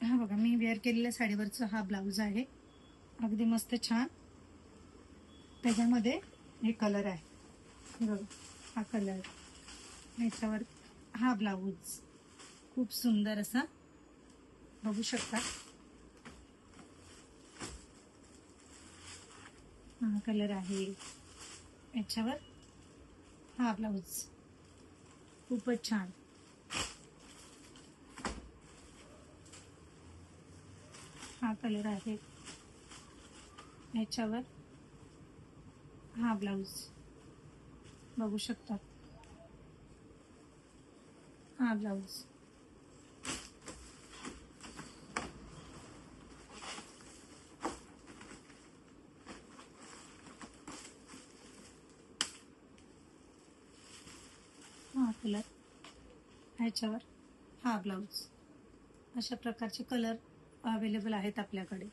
हा बघा, मी वेअर केलेल्या साडीवरचा हा ब्लाऊज आहे. अगदी मस्त छान. त्याच्यामध्ये हे कलर आहे, हे बघा हा कलर. याच्यावर हा ब्लाऊज खूप सुंदर असा बघू शकता. हा कलर आहे. याच्यावर हा ब्लाऊज खूपच छान. हा कलर आहे. याच्यावर हा ब्लाऊज बघू शकता. हा ब्लाऊज हा कलर. ह्याच्यावर हा ब्लाऊज. अशा प्रकारचे कलर अवेलेबल आहेत आपल्याकडे.